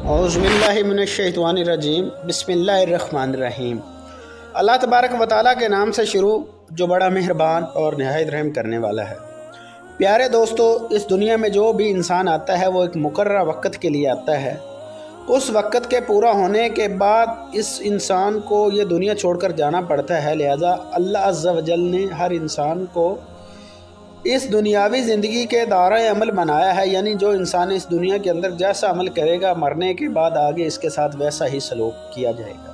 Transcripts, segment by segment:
औज़ुबिल्लाहिमिनश्शैतानिर्रजीम बिस्मिल्लाहिर्रहमानिर्रहीम। अल्लाह तबारक व तआला के नाम से शुरू जो बड़ा मेहरबान और नहायत रहम करने वाला है। प्यारे दोस्तों, इस दुनिया में जो भी इंसान आता है वो एक मुकर्रर वक़्त के लिए आता है। उस वक़्त के पूरा होने के बाद इस इंसान को ये दुनिया छोड़कर जाना पड़ता है। लिहाजा अल्लाह अज़्ज़ा व जल ने हर इंसान को इस दुनियावी ज़िंदगी के दायरे अमल बनाया है, यानी जो इंसान इस दुनिया के अंदर जैसा अमल करेगा मरने के बाद आगे इसके साथ वैसा ही सलूक किया जाएगा।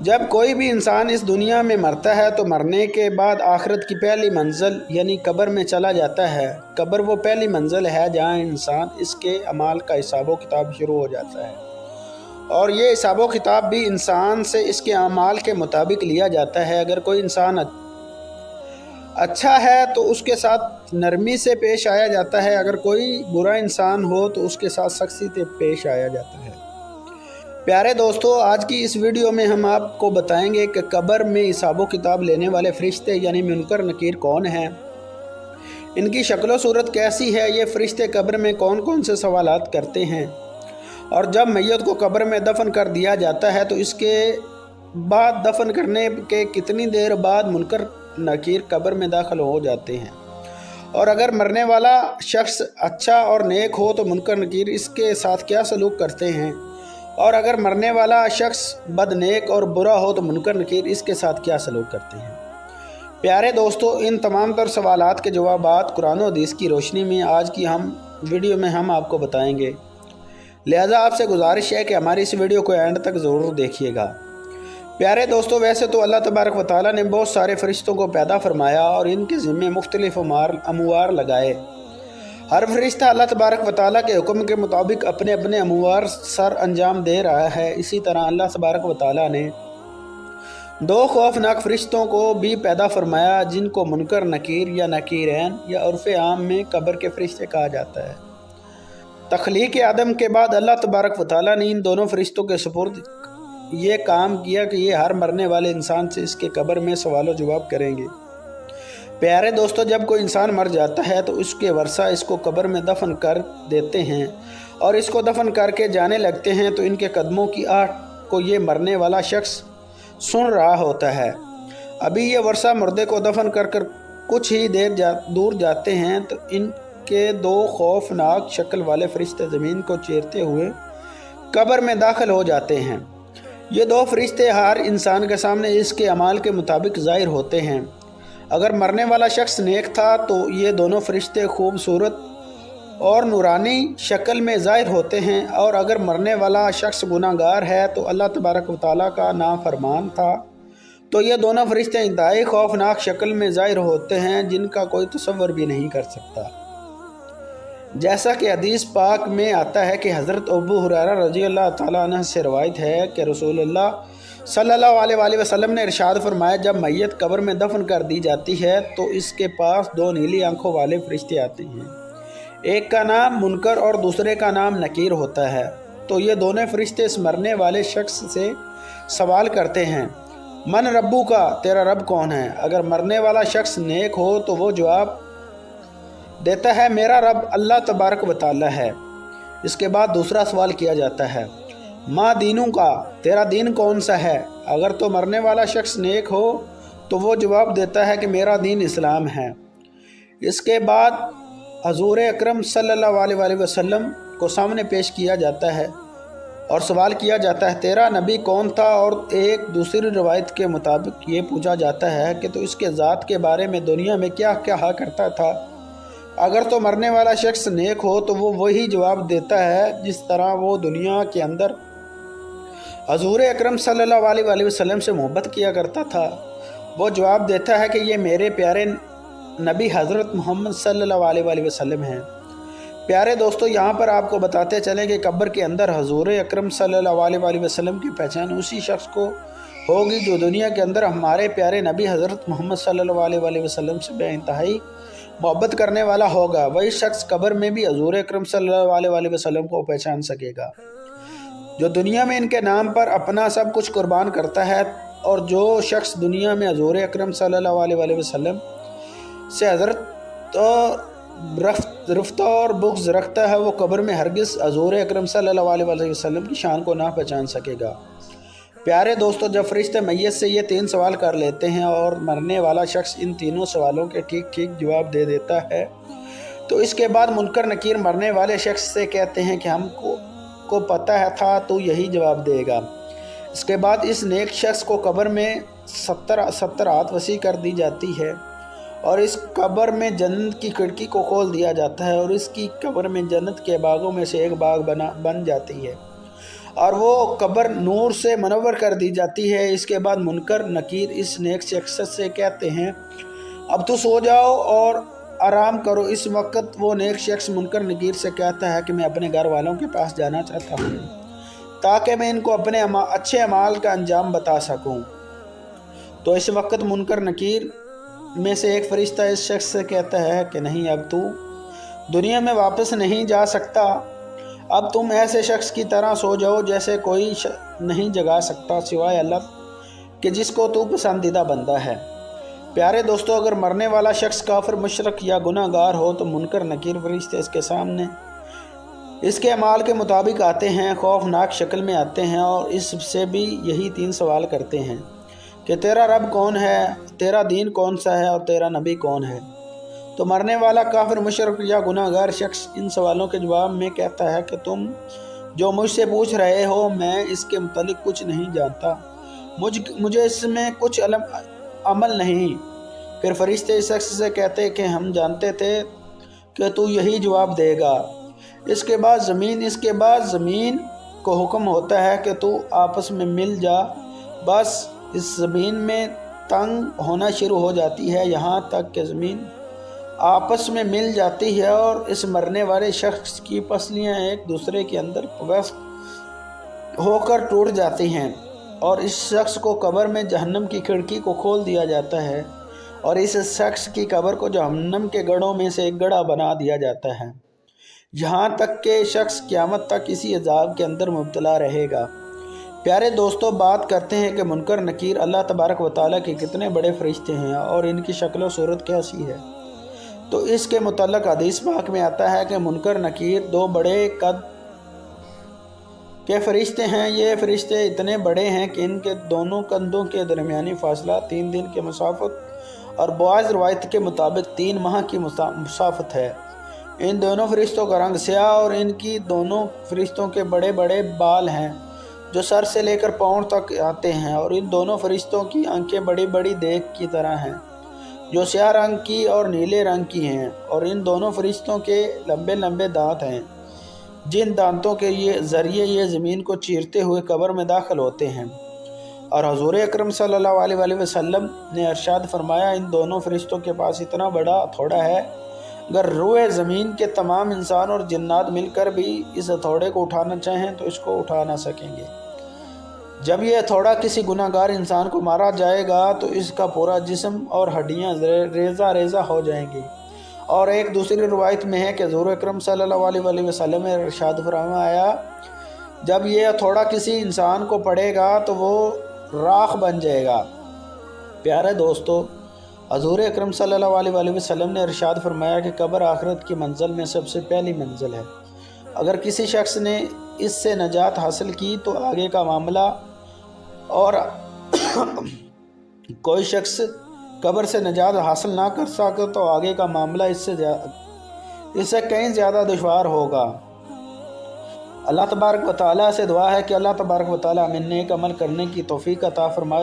जब कोई भी इंसान इस दुनिया में मरता है तो मरने के बाद आखिरत की पहली मंजिल यानी कब्र में चला जाता है। कब्र वो पहली मंजिल है जहाँ इंसान इसके अमाल का हिसाब किताब शुरू हो जाता है, और ये हिसाब किताब भी इंसान से इसके अमाल के मुताबिक लिया जाता है। अगर कोई इंसान अच्छा है तो उसके साथ नरमी से पेश आया जाता है, अगर कोई बुरा इंसान हो तो उसके साथ सख्ती से पेश आया जाता है। प्यारे दोस्तों, आज की इस वीडियो में हम आपको बताएंगे कि कब्र में हिसाब किताब लेने वाले फरिश्ते यानी मुनकर नकीर कौन हैं, इनकी शक्ल सूरत कैसी है, ये फरिश्ते कब्र में कौन कौन से सवालात करते हैं, और जब मैयत को कब्र में दफन कर दिया जाता है तो इसके बाद दफन करने के कितनी देर बाद मुनकर नकीर कब्र में दाखिल हो जाते हैं, और अगर मरने वाला शख्स अच्छा और नेक हो तो मुनकर नकीर इसके साथ क्या सलूक करते हैं, और अगर मरने वाला शख्स बदनेक और बुरा हो तो मुनकर नकीर इसके साथ क्या सलूक करते हैं। प्यारे दोस्तों, इन तमाम तर सवालात के जवाबात कुरान और हदीस की रोशनी में आज की वीडियो में हम आपको बताएंगे। लिहाजा आपसे गुजारिश है कि हमारी इस वीडियो को एंड तक ज़रूर देखिएगा। प्यारे दोस्तों, वैसे तो अल्लाह तबारक व तआला ने बहुत सारे फरिश्तों को पैदा फरमाया और इनके ज़िम्मे मुख्तलिफ अमवार लगाए। हर फरिश्ता अल्लाह तबारक व तआला के हुक्म के मुताबिक अपने अपने अमवार सर अंजाम दे रहा है। इसी तरह अल्लाह तबारक व तआला ने दो खौफनाक फरिश्तों को भी पैदा फरमाया, जिनको मुनकर नकीर या नकीरैन या उर्फ़ आम में कब्र के फरिश्ते कहा जाता है। तख्लीक आदम के बाद अल्लाह तबारक व तआला ने इन दोनों फरिश्तों के सुपुर्द ये काम किया कि ये हर मरने वाले इंसान से इसके कब्र में सवाल जवाब करेंगे। प्यारे दोस्तों, जब कोई इंसान मर जाता है तो उसके वर्सा इसको कब्र में दफन कर देते हैं और इसको दफन करके जाने लगते हैं तो इनके कदमों की आहट को ये मरने वाला शख्स सुन रहा होता है। अभी ये वर्सा मुर्दे को दफन कर कुछ ही देर दूर जाते हैं तो इनके दो खौफनाक शक्ल वाले फरिश्ते ज़मीन को चीरते हुए कब्र में दाखिल हो जाते हैं। ये दो फरिश्ते हर इंसान के सामने इसके अमाल के मुताबिक ज़ाहिर होते हैं। अगर मरने वाला शख्स नेक था तो ये दोनों फरिश्ते खूबसूरत और नूरानी शक्ल में ज़ाहिर होते हैं, और अगर मरने वाला शख्स गुनाहगार है तो अल्लाह तबारक व तआला का नाफरमान था तो ये दोनों फरिश्ते इंतहाई खौफनाक शक्ल में ज़ाहिर होते हैं, जिनका कोई तसव्वुर भी नहीं कर सकता। जैसा कि हदीस पाक में आता है कि हज़रत अबू हुरैरा रज़ी अल्लाह ताला अन्हु से रवायत है कि रसूलुल्लाह सल्लल्लाहु अलैहि वसल्लम ने इरशाद फरमाया, जब मैयत कब्र में दफन कर दी जाती है तो इसके पास दो नीली आंखों वाले फरिश्ते आते हैं। एक का नाम मुनकर और दूसरे का नाम नकीर होता है। तो ये दोनों फरिश्ते इस मरने वाले शख्स से सवाल करते हैं, मन रब्बू का, तेरा रब कौन है। अगर मरने वाला शख्स नेक हो तो वो जवाब देता है, मेरा रब अल्लाह तबारक व तआला है। इसके बाद दूसरा सवाल किया जाता है, माँ दीनू का, तेरा दीन कौन सा है। अगर तो मरने वाला शख्स नेक हो तो वो जवाब देता है कि मेरा दीन इस्लाम है। इसके बाद हजूर अकरम सल्लल्लाहु अलैहि वसल्लम को सामने पेश किया जाता है और सवाल किया जाता है, तेरा नबी कौन था। और एक दूसरी रवायत के मुताबिक ये पूछा जाता है कि तो इसके ज़ात के बारे में दुनिया में क्या क्या करता था। अगर तो मरने वाला शख्स नेक हो तो वो वही जवाब देता है जिस तरह वो दुनिया के अंदर हजूर अकरम सल्लल्लाहु अलैहि वसल्लम से मोहब्बत किया करता था। वो जवाब देता है कि ये मेरे प्यारे नबी हज़रत मोहम्मद सल्लल्लाहु अलैहि वसल्लम हैं। प्यारे दोस्तों, यहाँ पर आपको बताते चलें कि कब्र के अंदर हजूर अकरम सल्लल्लाहु अलैहि वसल्लम की पहचान उसी शख्स को होगी जो दुनिया के अंदर हमारे प्यारे नबी हज़रत मोहम्मद सल्लल्लाहु अलैहि वसल्लम से बेइंतहाई मोहब्बत करने वाला होगा। वही शख्स कब्र में भी हजूर अकरम सल्लल्लाहु अलैहि वसल्लम को पहचान सकेगा। जो दुनिया में इनके नाम पर अपना सब कुछ कुर्बान करता है, और जो शख्स दुनिया में हजूर अकरम सल्लल्लाहु अलैहि वसल्लम से हज़रत رفتہ اور بغض رکھتا ہے وہ قبر میں ہرگز حضور اکرم صلی اللہ علیہ وسلم کی شان کو نہ پہچان سکے گا۔ پیارے دوستو، جب فرشتے میت سے یہ 3 سوال کر لیتے ہیں اور مرنے والا شخص ان تینوں سوالوں کے ٹھیک ٹھیک جواب دے دیتا ہے تو اس کے بعد منکر نکیر مرنے والے شخص سے کہتے ہیں کہ ہم کو پتہ تھا تو یہی جواب دے گا۔ اس کے بعد اس نیک شخص کو قبر میں 70 ہاتھ وسیع کر دی جاتی ہے اور اس قبر میں جنت کی کھڑکی کو کھول دیا جاتا ہے اور اس کی قبر میں جنت کے باغوں میں سے ایک باغ بن جاتی ہے اور وہ قبر نور سے منور کر دی جاتی ہے۔ اس کے بعد منکر نکیر اس نیک شخص سے کہتے ہیں اب تو سو جاؤ اور آرام کرو۔ اس وقت وہ نیک شخص منکر نکیر سے کہتا ہے کہ میں اپنے گھر والوں کے پاس جانا چاہتا ہوں تاکہ میں ان کو اپنے اچھے اعمال کا انجام بتا سکوں۔ تو اس وقت منکر نکیر میں سے ایک فرشتہ اس شخص سے کہتا ہے کہ نہیں، اب تو دنیا میں واپس نہیں جا سکتا، اب تم ایسے شخص کی طرح سو جاؤ جیسے کوئی نہیں جگا سکتا سوائے اللہ کہ جس کو تو پسندیدہ بندہ ہے۔ پیارے دوستو، اگر مرنے والا شخص کافر، مشرک یا گناہ گار ہو تو منکر نکیر فرشتے اس کے سامنے اس کے اعمال کے مطابق آتے ہیں، خوفناک شکل میں آتے ہیں اور اس سے بھی یہی 3 سوال کرتے ہیں کہ تیرا رب کون ہے، تیرا دین کون سا ہے اور تیرا نبی کون ہے۔ تو مرنے والا کافر، مشرک یا گناہ گار شخص ان سوالوں کے جواب میں کہتا ہے کہ تم جو مجھ سے پوچھ رہے ہو میں اس کے متعلق کچھ نہیں جانتا، مجھے اس میں کچھ عمل نہیں۔ پھر فرشتے اس شخص سے کہتے کہ ہم جانتے تھے کہ تو یہی جواب دے گا۔ اس کے بعد زمین کو حکم ہوتا ہے کہ تو آپس میں مل جا۔ بس اس زمین میں تنگ ہونا شروع ہو جاتی ہے یہاں تک کہ زمین آپس میں مل جاتی ہے اور اس مرنے والے شخص کی پسلیاں ایک دوسرے کے اندر پیوست ہو کر ٹوٹ جاتی ہیں اور اس شخص کو قبر میں جہنم کی کھڑکی کو کھول دیا جاتا ہے اور اس شخص کی قبر کو جہنم کے گڑھوں میں سے ایک گڑھا بنا دیا جاتا ہے، یہاں تک کہ شخص قیامت تک اسی عذاب کے اندر مبتلا رہے گا۔ پیارے دوستو، بات کرتے ہیں کہ منکر نکیر اللہ تبارک و تعالیٰ کے کتنے بڑے فرشتے ہیں اور ان کی شکل و صورت کیسی ہے۔ تو اس کے متعلق حدیث پاک میں آتا ہے کہ منکر نکیر 2 بڑے قد کے فرشتے ہیں۔ یہ فرشتے اتنے بڑے ہیں کہ ان کے دونوں کندھوں کے درمیانی فاصلہ 3 دن کی مسافت اور بعض روایت کے مطابق 3 ماہ کی مسافت ہے۔ ان دونوں فرشتوں کا رنگ سیاہ اور ان کی دونوں فرشتوں کے بڑے بڑے بال ہیں جو سر سے لے کر پاؤں تک آتے ہیں اور ان دونوں فرشتوں کی آنکھیں بڑی بڑی دیگ کی طرح ہیں جو سیاہ رنگ کی اور نیلے رنگ کی ہیں اور ان دونوں فرشتوں کے لمبے لمبے دانت ہیں جن دانتوں کے ذریعے یہ زمین کو چیرتے ہوئے قبر میں داخل ہوتے ہیں۔ اور حضور اکرم صلی اللہ علیہ وسلم نے ارشاد فرمایا ان دونوں فرشتوں کے پاس اتنا بڑا ہتھوڑا ہے اگر روئے زمین کے تمام انسان اور جنات مل کر بھی اس ہتھوڑے کو اٹھانا چاہیں تو اس کو اٹھا نہ سکیں گے۔ جب یہ ہتھوڑا کسی گناہ گار انسان کو مارا جائے گا تو اس کا پورا جسم اور ہڈیاں ریزہ ریزہ ہو جائیں گی۔ اور ایک دوسری روایت میں ہے کہ حضور اکرم صلی اللہ علیہ وسلم نے ارشاد فرمایا جب یہ ہتھوڑا کسی انسان کو پڑے گا تو وہ راکھ بن جائے گا۔ پیارے دوستو، حضور اکرم صلی اللہ علیہ وسلم نے ارشاد فرمایا کہ قبر آخرت کی منزل میں سب سے پہلی منزل ہے۔ اگر کسی شخص نے اس سے نجات حاصل کی تو آگے کا معاملہ اور کوئی شخص قبر سے نجات حاصل نہ کر سکے تو آگے کا معاملہ اس سے کہیں زیادہ دشوار ہوگا۔ اللہ تبارک و تعالیٰ سے دعا ہے کہ اللہ تبارک و تعالیٰ ہمیں نیک عمل کرنے کی توفیق عطا فرمائے۔